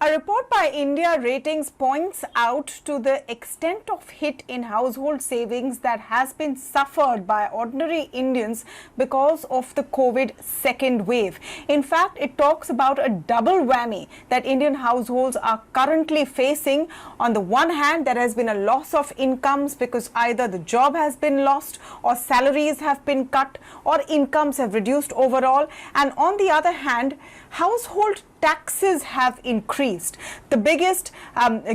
A report by India Ratings points out to the extent of hit in household savings that has been suffered by ordinary Indians because of the COVID second wave. In fact, it talks about a double whammy that Indian households are currently facing. On the one hand, there has been a loss of incomes because either the job has been lost or salaries have been cut or incomes have reduced overall. And on the other hand, household taxes have increased. The biggest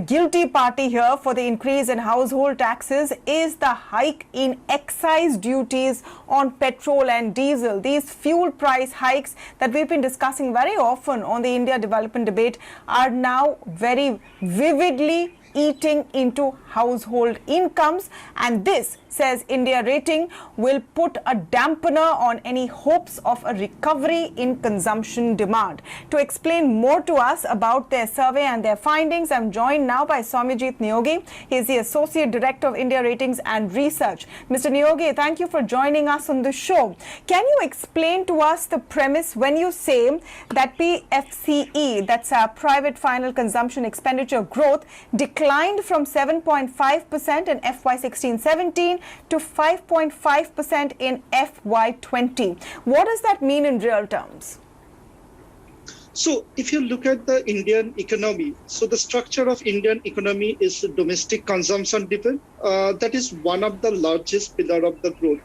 guilty party here for the increase in household taxes is the hike in excise duties on petrol and diesel. These fuel price hikes that we've been discussing very often on the India Development Debate are now very vividly eating into household incomes, and this, says India Rating, will put a dampener on any hopes of a recovery in consumption demand. To explain more to us about their survey and their findings, I'm joined now by Soumyajit Niyogi. He is the Associate Director of India Ratings and Research. Mr. Niyogi, thank you for joining us on the show. Can you explain to us the premise when you say that PFCE, that's our private final consumption expenditure growth, declined from 7.5% in FY16-17 to 5.5% in FY20. What does that mean in real terms? So if you look at the Indian economy, so the structure of Indian economy is domestic consumption driven. That is one of the largest pillar of the growth.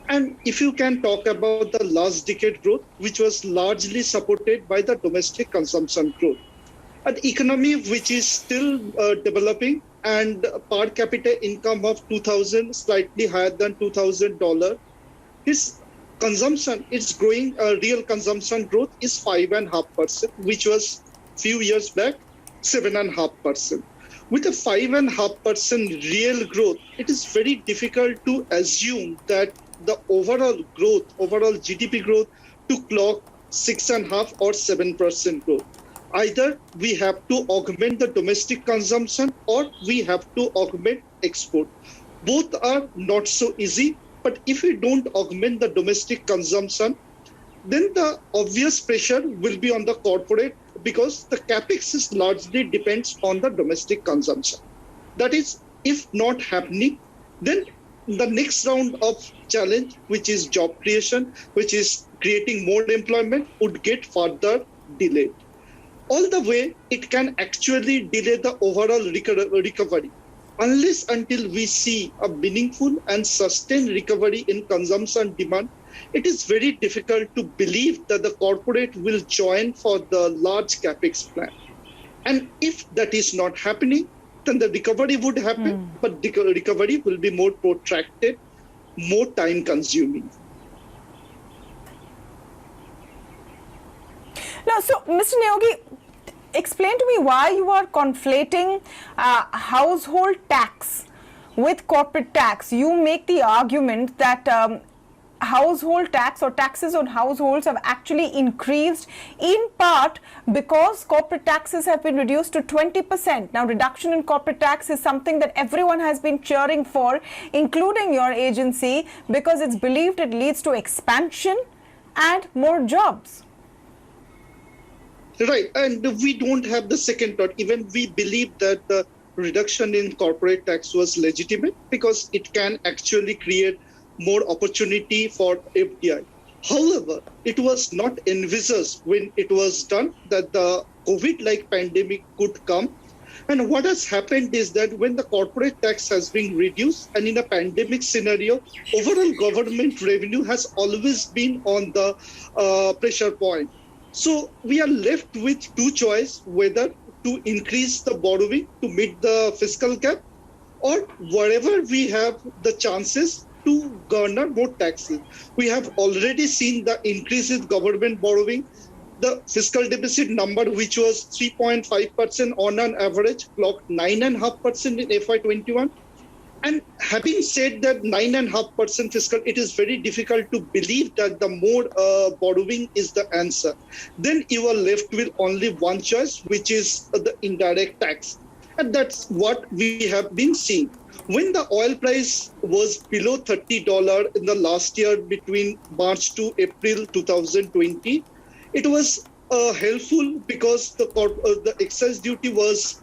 And if you can talk about the last decade growth, which was largely supported by the domestic consumption growth. An economy which is still developing, and per capita income of $2,000, slightly higher than $2,000. His consumption, its growing, real consumption growth is 5.5%, which was few years back 7.5%. With a 5.5% real growth, it is very difficult to assume that the overall growth, overall GDP growth, to clock 6.5 or 7% growth. Either we have to augment the domestic consumption or we have to augment export. Both are not so easy, but if we don't augment the domestic consumption, then the obvious pressure will be on the corporate, because the capex is largely depends on the domestic consumption. That is, if not happening, then the next round of challenge, which is job creation, which is creating more employment, would get further delayed. All the way, it can actually delay the overall recovery. Unless until we see a meaningful and sustained recovery in consumption demand, it is very difficult to believe that the corporate will join for the large capex plan. And if that is not happening, then the recovery would happen, but the recovery will be more protracted, more time consuming. Now, so Mr. Niyogi, explain to me why you are conflating household tax with corporate tax. You make the argument that household tax or taxes on households have actually increased in part because corporate taxes have been reduced to 20%. Now, reduction in corporate tax is something that everyone has been cheering for, including your agency, because it's believed it leads to expansion and more jobs. Right, and we don't have the second thought. Even we believe that the reduction in corporate tax was legitimate because it can actually create more opportunity for FDI. However, it was not envisaged when it was done that the COVID-like pandemic could come. And what has happened is that when the corporate tax has been reduced, and in a pandemic scenario, overall government revenue has always been on the pressure point. So we are left with two choices, whether to increase the borrowing to meet the fiscal gap, or wherever we have the chances to garner more taxes. We have already seen the increase in government borrowing. The fiscal deficit number, which was 3.5% on an average, clocked 9.5% in FY21. And having said that 9.5% fiscal, it is very difficult to believe that the more borrowing is the answer. Then you are left with only one choice, which is the indirect tax. And that's what we have been seeing. When the oil price was below $30 in the last year between March to April 2020, it was helpful because the excise duty was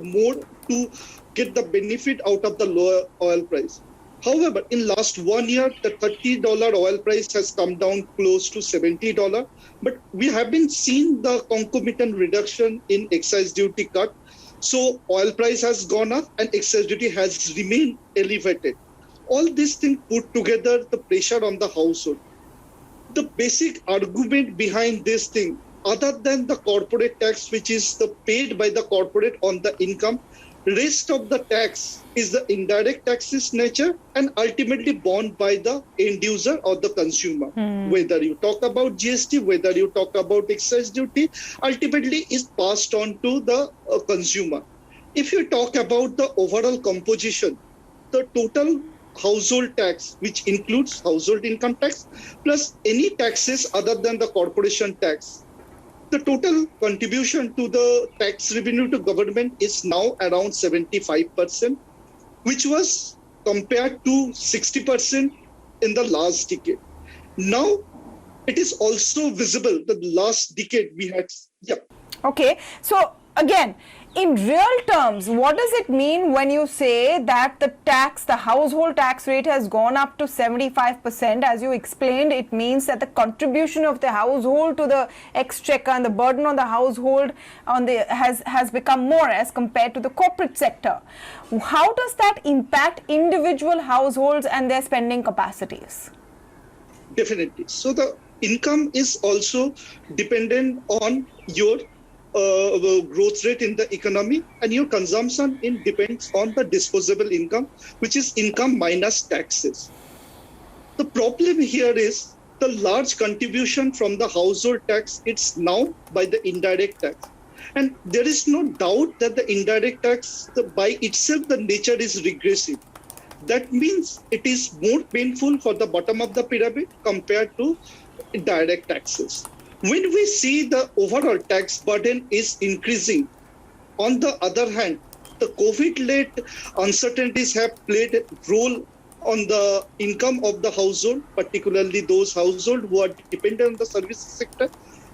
more to get the benefit out of the lower oil price. However, in last 1 year, the $30 oil price has come down close to $70. But we haven't seen the concomitant reduction in excise duty cut. So oil price has gone up and excise duty has remained elevated. All these things put together the pressure on the household. The basic argument behind this thing, other than the corporate tax, which is paid by the corporate on the income, rest of the tax is the indirect taxes nature and ultimately borne by the end user or the consumer. Whether you talk about GST, whether you talk about excise duty, ultimately is passed on to the consumer. If you talk about the overall composition, the total household tax, which includes household income tax plus any taxes other than the corporation tax, the total contribution to the tax revenue to government is now around 75%, which was compared to 60% in the last decade. Now, it is also visible that the last decade we had, Okay, so again, in real terms, what does it mean when you say that the household tax rate has gone up to 75%? As you explained, it means that the contribution of the household to the exchequer and the burden on the household has become more as compared to the corporate sector. How does that impact individual households and their spending capacities? Definitely. So the income is also dependent on your growth rate in the economy, and your consumption depends on the disposable income, which is income minus taxes. The problem here is the large contribution from the household tax, it's now by the indirect tax. And there is no doubt that the indirect tax, by itself, the nature is regressive. That means it is more painful for the bottom of the pyramid compared to direct taxes. When we see the overall tax burden is increasing, on the other hand, the COVID-led uncertainties have played a role on the income of the household, particularly those households who are dependent on the services sector.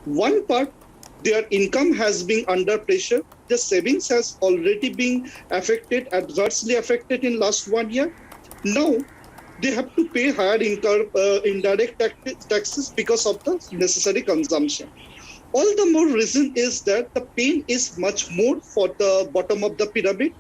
One part, their income has been under pressure. The savings has already been adversely affected in last 1 year. Now, they have to pay higher indirect taxes because of the necessary consumption. All the more reason is that the pain is much more for the bottom of the pyramid.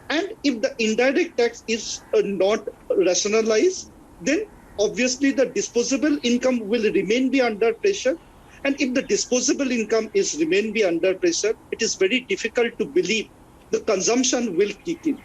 And if the indirect tax is not rationalized, then obviously the disposable income will remain be under pressure. And if the disposable income is remain be under pressure, it is very difficult to believe the consumption will kick in.